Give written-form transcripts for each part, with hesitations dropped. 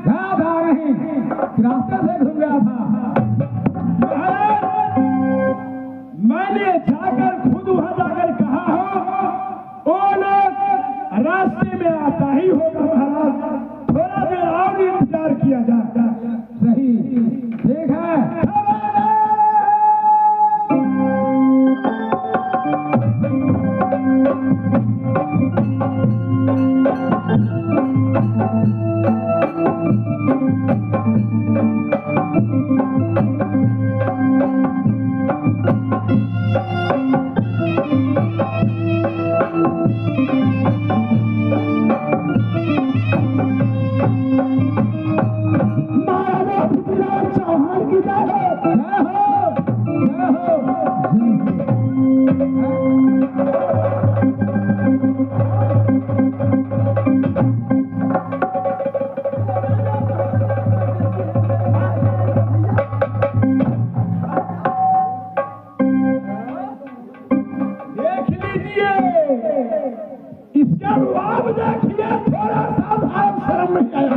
गया था नहीं, रास्ते से घूम गया था। मैंने जाकर खुद वहां जाकर कहा हो वो लोग रास्ते में आता ही होगा महाराज, थोड़ा देर और इंतजार किया जाए। सही, ठीक है। इसका रुआब देखिए, थोड़ा सा भाव शर्म नहीं आया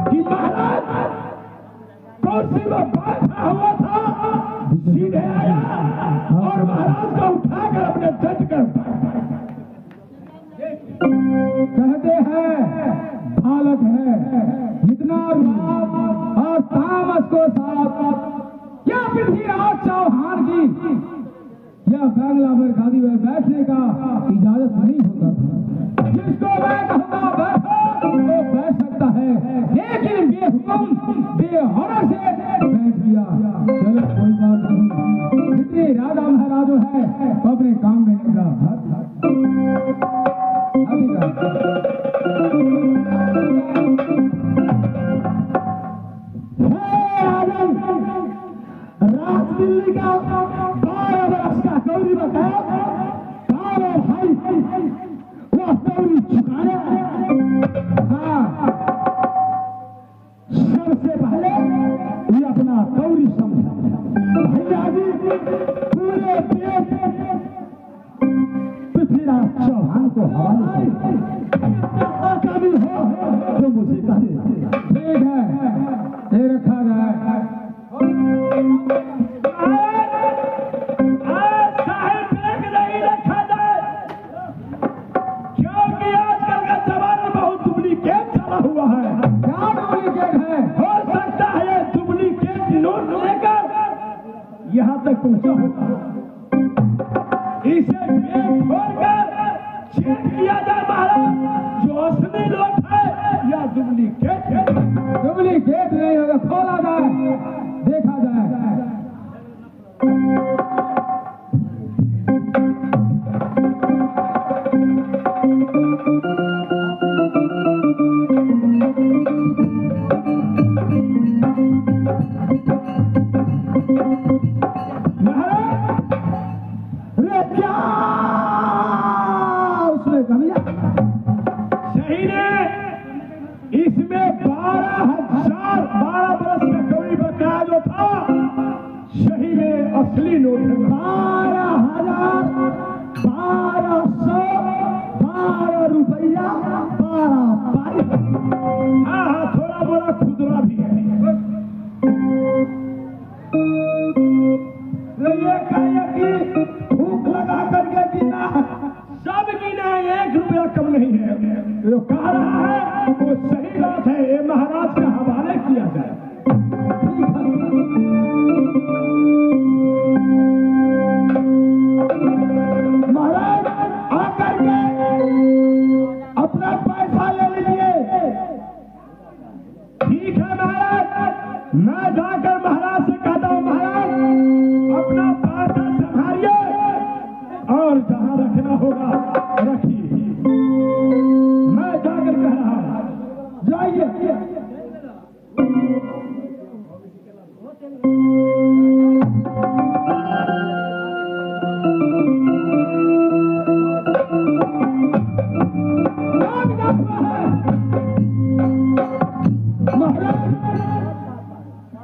कि महाराज कुर्सी में बैठा हुआ था, सीधे आया और महाराज को उठाकर अपने जज कर कहते हैं बालक है, इतना रुआब और तामस को साथ क्या पृथ्वीराज चौहान की यह बंगला पर गादी पर बैठने का इजाजत नहीं होता था। जिसको मैं कहूँगा बैठो वो बैठ सकता है, लेकिन बेहुक्म बेहरर से बैठ गया। चलो कोई बात नहीं, जितने राजा महाराजो है वो अपने काम में निकला। राज दिल्ली का 12 वर्ष का गौरी बताया, 12 भाई वो गौरी चुकाया। हाँ, सबसे पहले ये अपना गौरी समझा भैया जी, पूरे देश पृथ्वीराज चौहान को हवाले कभी हो तो मुझे कह दे। ठीक है, ये रखा जाए। साहिब बैग नहीं रखा जाए, क्योंकि आजकल का जमाना बहुत डुप्लीकेट चला हुआ है। क्या डुप्लीकेट है? हो सकता है ये डुप्लीकेट नोट लेकर यहाँ तक पहुँचा होगा, इसे बैग खोलकर चेक किया जाए महाराज, जो असली नोट है या डुप्लीकेट है। डुप्लीकेट नहीं होगा, खोला जाए, देखा जाए। उसमें कमियां सही ने इसमें 12 बरस का कौड़ी बकाया जो था, सही में असली नोट 12,000 1200 12 रुपया 12 पाई। हाँ हाँ, थोड़ा बड़ा खुदरा भी है। ये कहिए कि भूख लगा करके गिना, सब गिना, 1 रुपया कम नहीं है। जो कह रहा है वो सही बात है, ये महाराज के हवाले किया जाए। महाराज आकर के अपना पैसा ले लीजिए। ठीक है महाराज, मैं जाकर महाराज से कहता हूँ, महाराज अपना पैसा संभालिए और जहाँ रखना होगा रखिए। मैं जाकर कह रहा हूँ, जाइए।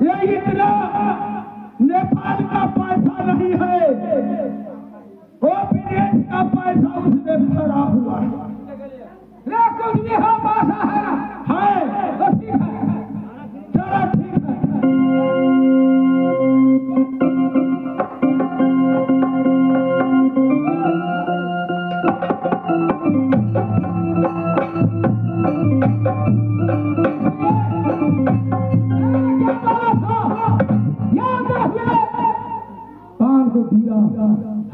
ये इतना नेपाल का पैसा नहीं है, वो विदेश का पैसा उसने जमूंगा,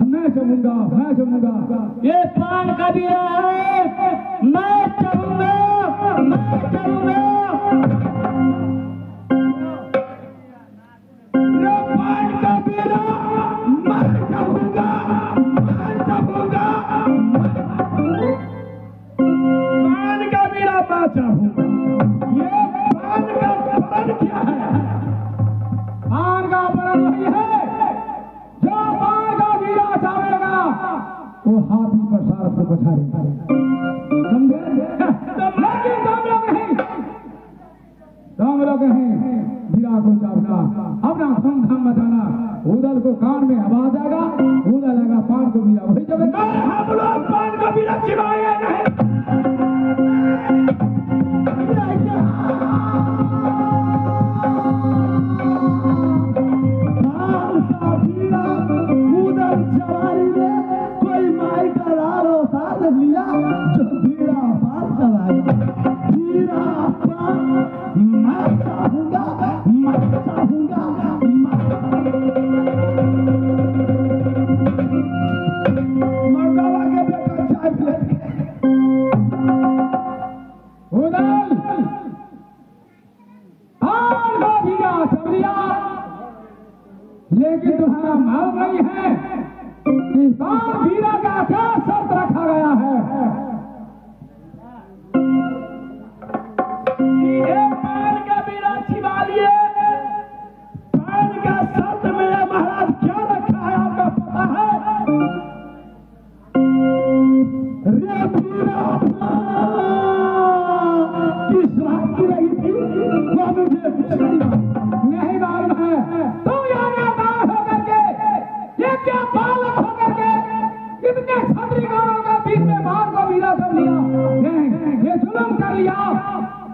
मैं जमूंगा, मैं जमूंगा। ये पान का बीड़ा है, मैं चलूंगा, मैं चलूंगा। ये पान का बीड़ा मैं चलूंगा, मैं चलूंगा। पान का बीड़ा मैं चलूंगा। ये पान का फल क्या है? पान का अपहरण वही है जो पान का बीड़ा चावेगा वो हाथी पर सारस को पछाड़ेगा, समझे? लेकिन तुम लोग नहीं बीड़ा को चावना, अपना धूमधाम मचाना। उदल को कान में आवाज आएगा, उदल आएगा पान को बीड़ा वही चलेगा। हम लोग पान का बीड़ा चिबाए नहीं। लेकिन तुम्हारा माल नहीं है। इस बार बीड़ा का क्या शर्त रखा गया है? सीधे पान का बीड़ा छिपा लिए। पान का शर्त में महाराज क्या रखा है आपका पता है? रे बीड़ा किस बात की रही थी वो मुझे नहीं मालूम है। तुम यहाँ होकर के ये क्या बालक होकर के कितने छात्रिकाओं के बीच में मार को बीड़ा सब लिया। ये जुल्म कर लिया,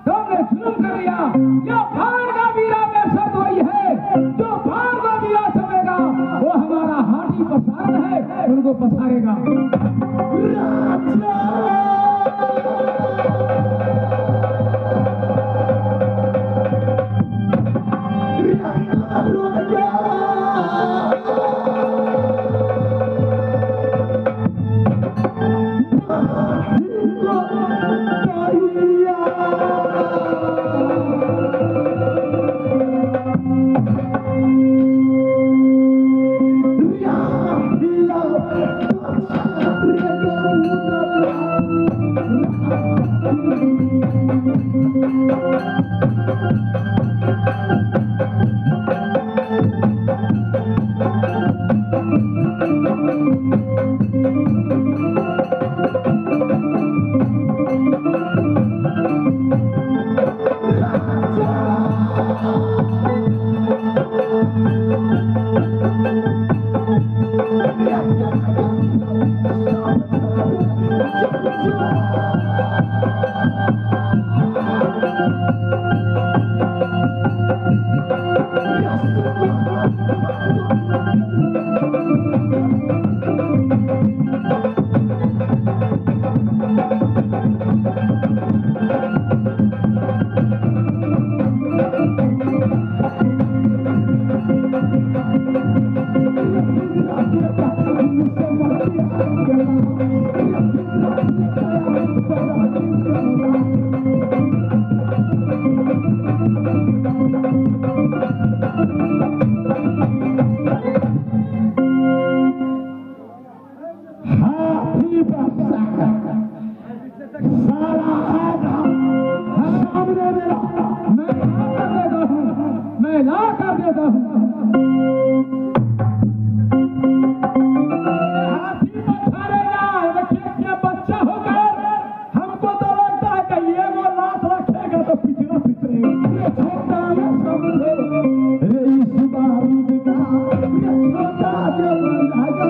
तुमने जुल्म कर लिया। ये भाड़ का बीड़ा में शर्त वही है जो भाड़ का बीड़ा चलेगा वो हमारा हाथी पसार है, उनको पसारेगा। मैं ला कर देता हूँ। हाथी पछाड़ेगा, देखिए क्या बच्चा होकर हमको तो लगता है कि ये वो लात रखेगा तो पिछड़ा पिछड़ेगा। ये छोटा है समझो, रे इस बारूद का ये छोटा जो बंधागा।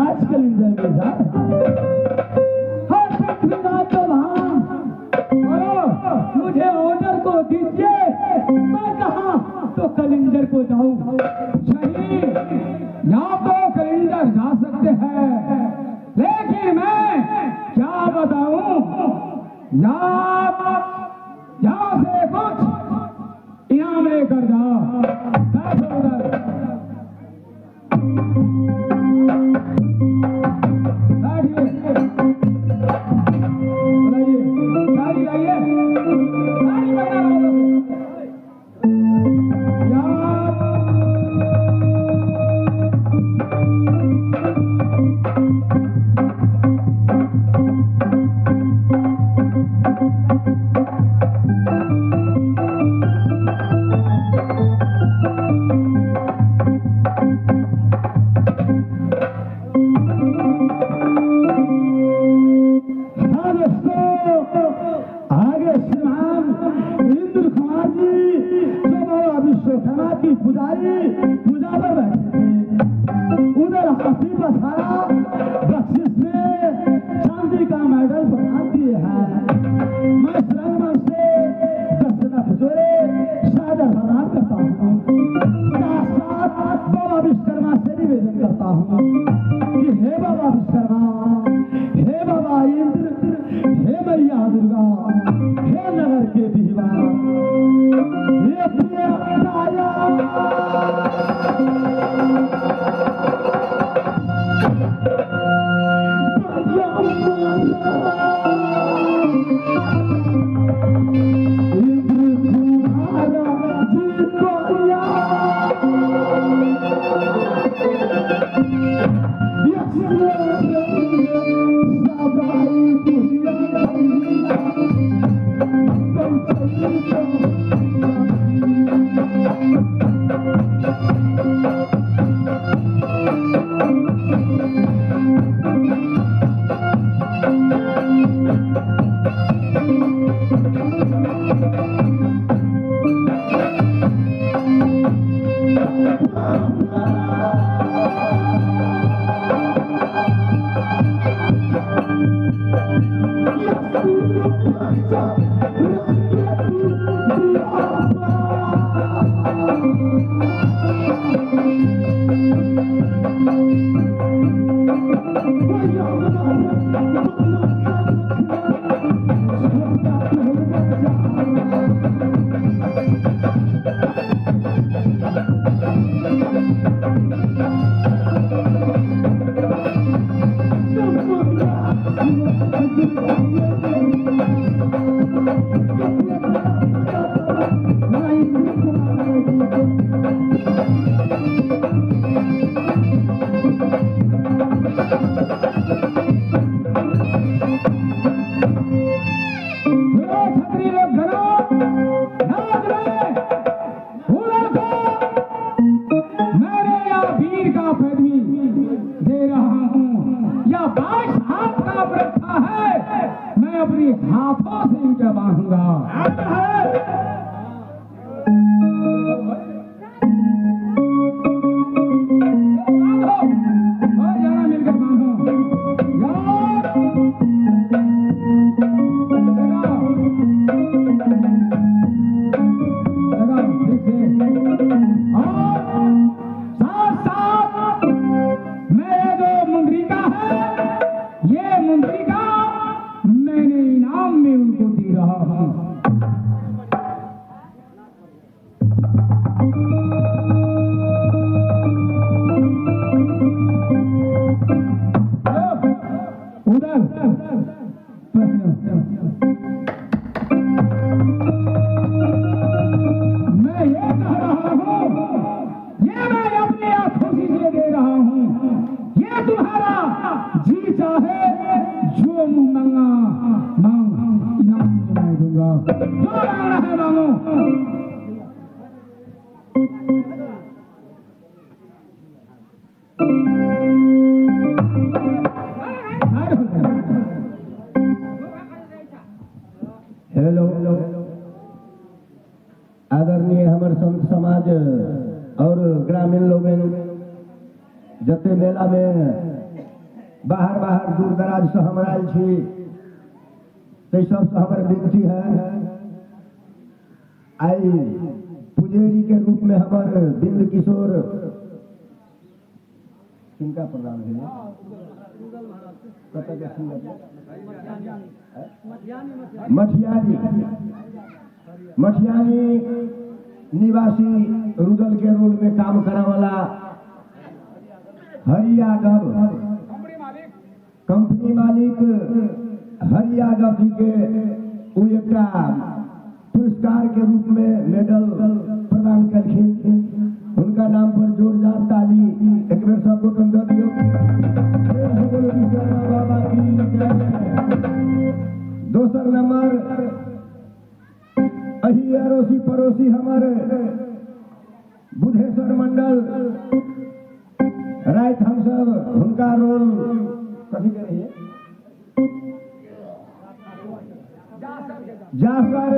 आज के लिए कलिंजर को जाऊं। नहीं, या तो कलिंजर जा सकते हैं, लेकिन मैं क्या बताऊं, यहाँ से कुछ इनाम लेकर जाओ। बैठो उधर, बैठिए, बताइए, साड़ी लाइए, साड़ी पहना आदरणीय हमर संत समाज और ग्रामीण लोग जते मेला में बाहर बाहर दूर दराज से हम आयल छी, ते सब से हमर विनती है आई पुजेरी के रूप में हमारे बिंद किशोर किनका प्रदान है मठियानी निवासी रुदल के रोल में काम करा वाला हरि यादव कंपनी मालिक हरि यादव जी के एक पुरस्कार के रूप में मेडल प्रदान कलखिन। उनका नाम पर जोरदार ताली एक बेर सब गोटन दे दियो। बाबा की दोसर नंबर अही अड़ोसी पड़ोसी हमारे बुधेश्वर मंडल रात हम सब उनका रोल कथी के रहिए जाफर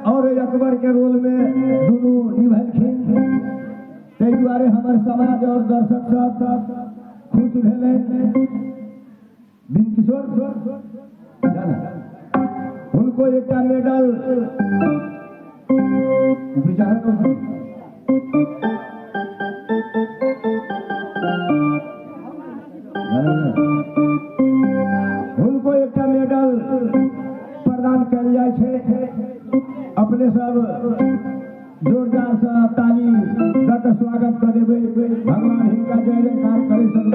और अकबर के रोल में दोनों निभलखिन। ताहि दुआरे हमर समाज और दर्शक सब खुश भेले। बिंद किशोर उनको एक मेडल उनको एक मेडल प्रदान कल जाए छे। अपने सब जोरदार से ताली दक स्वागत कर देवे। भगवान हिनका जय जयकार करे सब।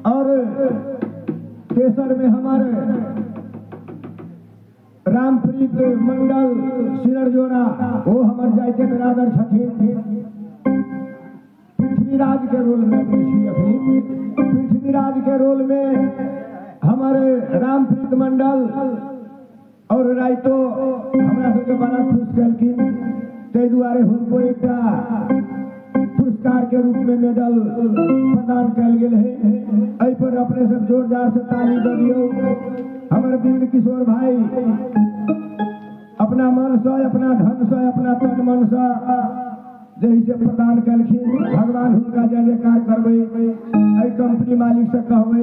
और तेसर में हमारे रामप्रीत मंडल सिरजोड़ा वो हमारे जायके बराबर छथिन। पृथ्वीराज के रोल में पृथ्वीराज के रोल में हमारे रामप्रीत मंडल और राइतो हमरा सबके बड़ा खुश कलखिन। ताहि दुआरे हुनको एक पुरस्कार के रूप में मेडल प्रदान कल गेल है। एहि पर अपने सब जोरदार से ताली दे दियो। हमारे बिंद किशोर भाई अपना मन से अपना धन से अपना तन मन से जही से प्रदान कलखिन। भगवान हुनका जय जयकार करबे। एहि कंपनी मालिक से कहबे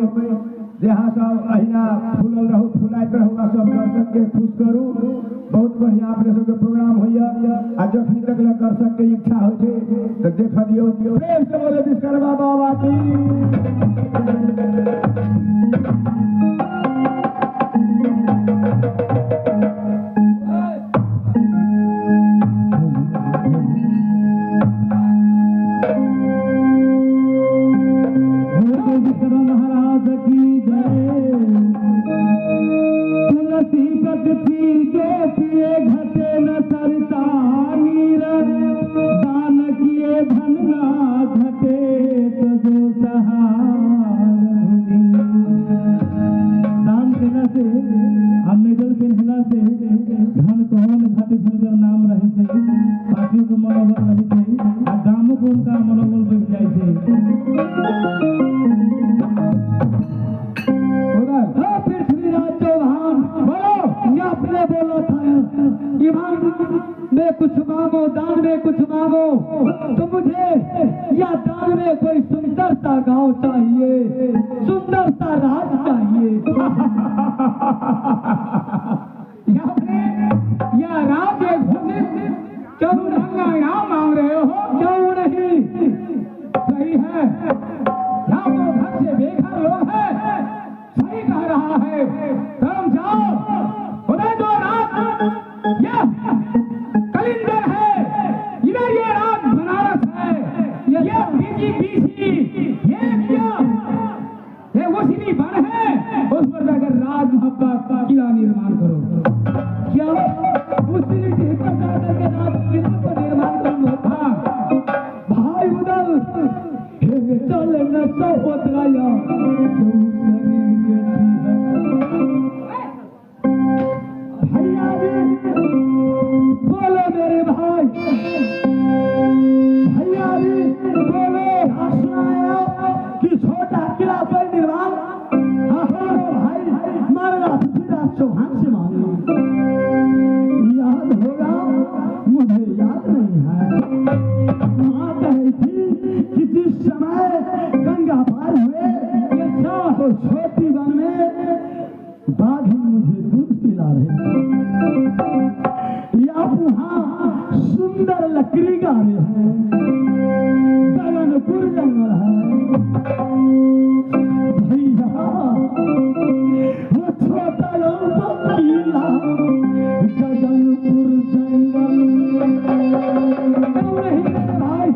जहाँ सब अहिना फूलल रहू फुलाइत रहू आ सब दर्शक के खुश करू। बहुत बढ़िया अपने सबके प्रोग्राम होइया। आ जखनी तक दर्शक के इच्छा हो तो देख दियो। प्रेम से बोले विश्वकर्मा बाबा की। बाघ मुझे दूध पिला रहे या वहाँ सुंदर लकड़ी गा रहे हैं, गगनपुर जंगल है भैया, वो छोटा किला गगनपुर जंगल भाई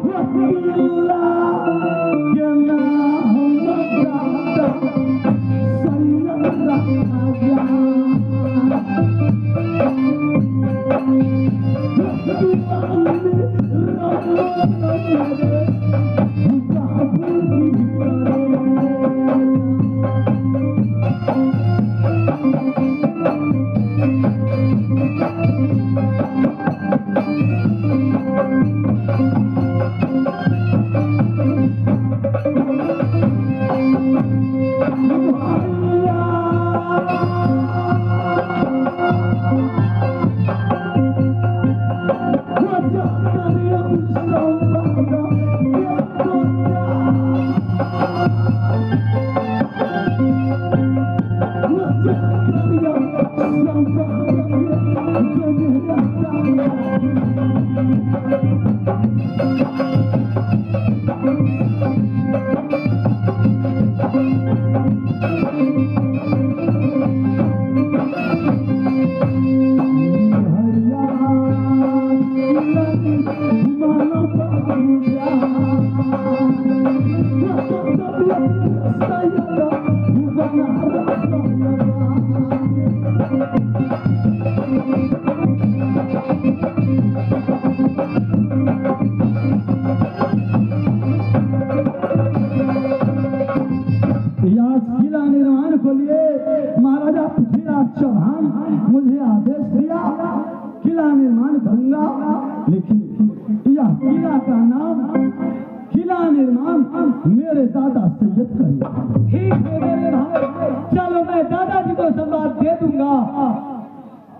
किला के नाम मेरे दादा सैयद करिए। ठीक है मेरे भाई, चलो मैं दादाजी को संवाद दे दूंगा।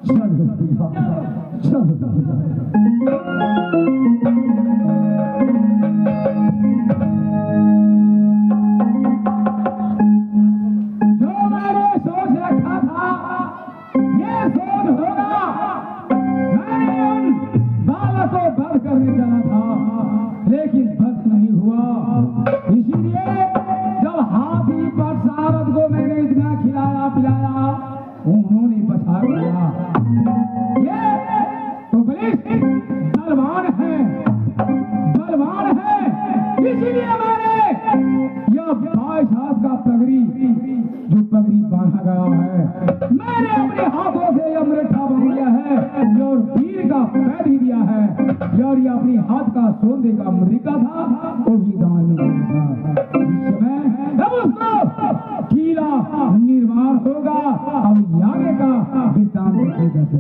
चलो चलो जो मैंने सोच रखा था ये सोच होगा। मैंने उन बालक को वध करने चला था, लेकिन वध नहीं हुआ। इसीलिए जब हाथी पर सारद को मैंने इतना खिलाया पिलाया, उन्होंने बचा लिया। ये तो बलिष्ठ बलवान है, बलवान है। इसीलिए मैंने यह 22 हाथ का पगड़ी, जो पगड़ी बांधा गया है, मैंने अपने हाथों से यह मुरेठा बांध लिया है और वीर का पैर भी दिया है। और ये अपनी हाथ का सोने का मुद्रिका था, वो भी दान में दिया था। इस समय अब उसको किला निर्माण होगा। अब आगे का वृत्तांत देखिए।